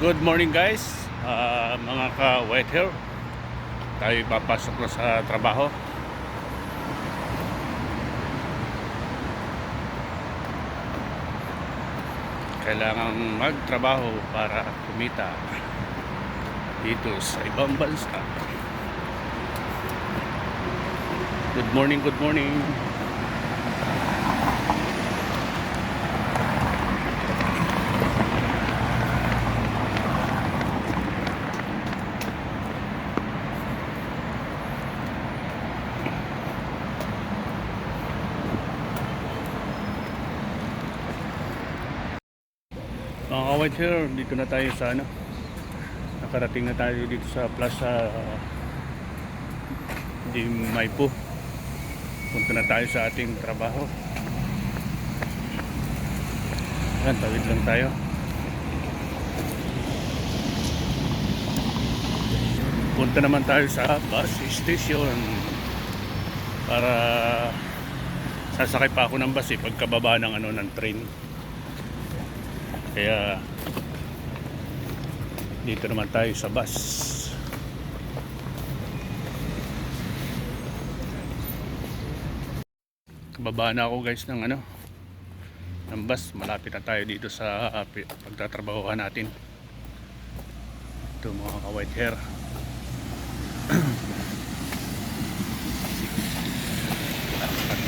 Good morning guys, mga ka-white hair. Tayo papasok na sa trabaho. Kailangan magtrabaho para kumita dito sa ibang bansa. Good morning, good morning. Mga ka-white hair, dito na tayo sa nakarating na tayo dito sa Plaza di Maipo. Punta na tayo sa ating trabaho. Ayan, tawid lang tayo. Punta naman tayo sa bus station para sasakay pa ako ng bus pagkababa ng ng train. Kaya dito naman tayo sa bus. Baba na ako guys ng ng bus. Malapit na tayo dito sa pagtatrabahuhan natin. Ito mga ka-white hair.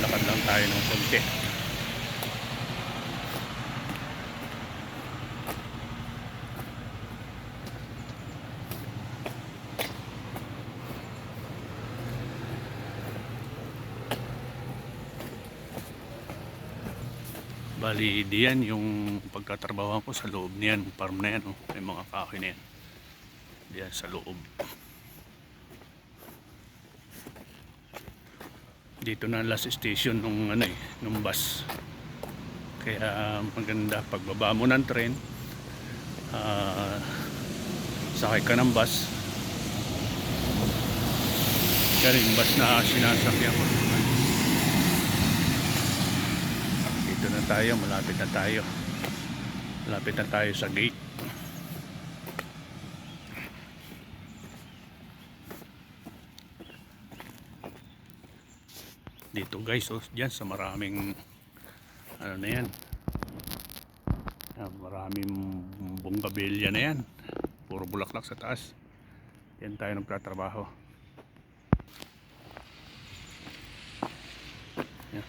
Lakad lang tayo ng konti. Bali diyan yung pagtatrabaho ko sa loob niyan, farm na yan, may mga kahoy na yan diyan sa loob. Dito na last station nung bus, kaya maganda pagbaba mo ng train, sakay ka ng bus. Yan yung bus na sinasakyan ko. Dito na tayo, malapit na tayo sa gate. Dito guys, dyan sa maraming na yan, maraming bonggabilya na yan, puro bulaklak sa taas. Yan tayo nagtatrabaho. Yan.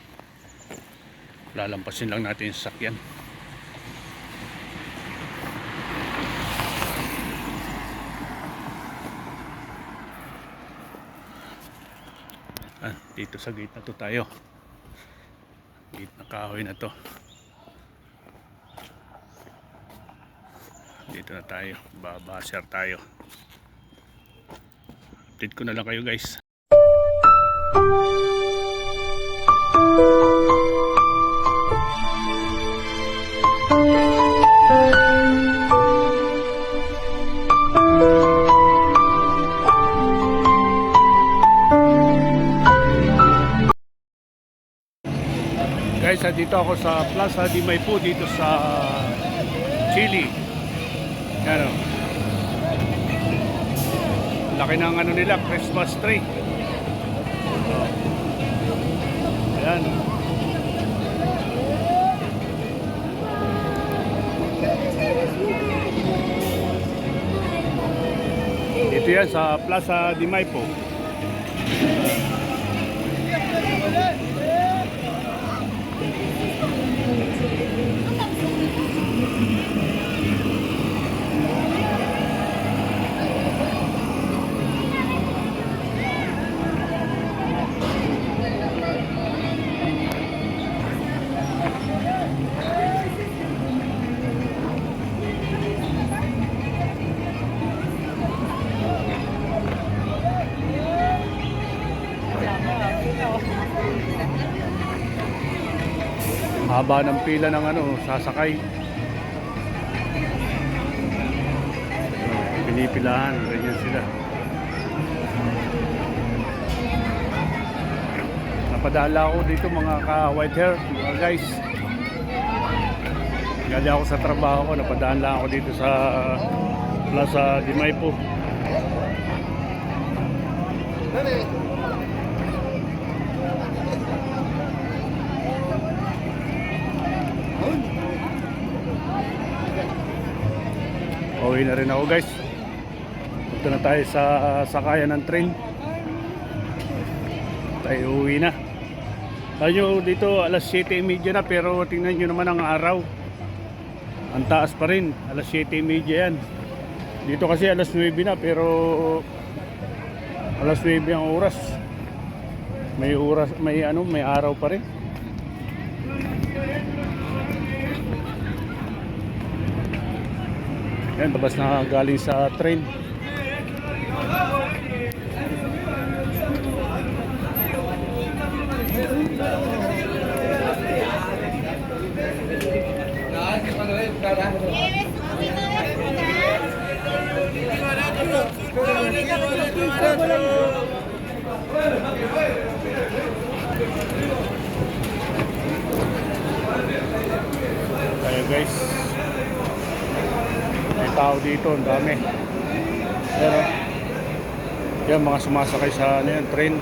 Lalampasin lang natin yung sasakyan. Dito sa gate na to tayo. Gate na kahoy na to. Dito na tayo. Babaser tayo. Update ko na lang kayo guys. Guys, dito ako sa Plaza di Maipo dito sa Chile. Yan o. Laki ng nila, Christmas tree. Ayan. Dito yan sa Plaza di Maipo. Haba ng pila ng sasakay. Pinipilahan, ganyan sila. Napadala ako dito mga ka-white hair, mga guys. Galing ako sa trabaho ko, napadaan lang ako dito sa Plaza Di Maipo. Uwi na rin ako guys. Punta na tayo sa sakayan ng train. Tayo uwi na. Tayo dito alas 7:30 na, pero tingnan nyo naman ang araw. Ang taas pa rin, alas 7:30 yan. Dito kasi alas 9 na, pero alas 9 ang oras. May oras, may araw pa rin. Yan, labas na galing sa train. Kaya guys, may tao dito, ang dami. Pero yan, mga sumasakay sa train.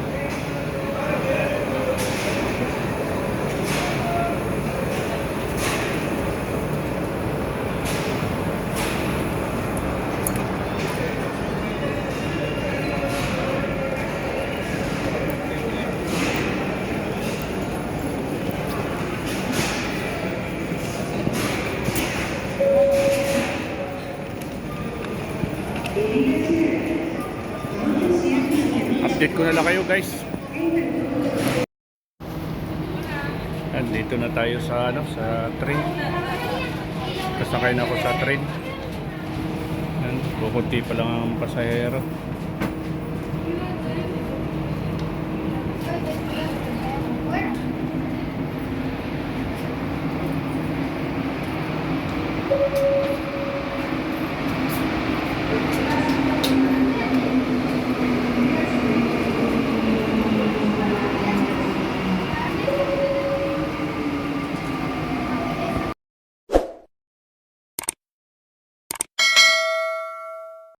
Update ko na lang kayo guys. Dito na tayo sa sa train. Kasakay na ako sa train. Kukunti pa lang ang pasahero.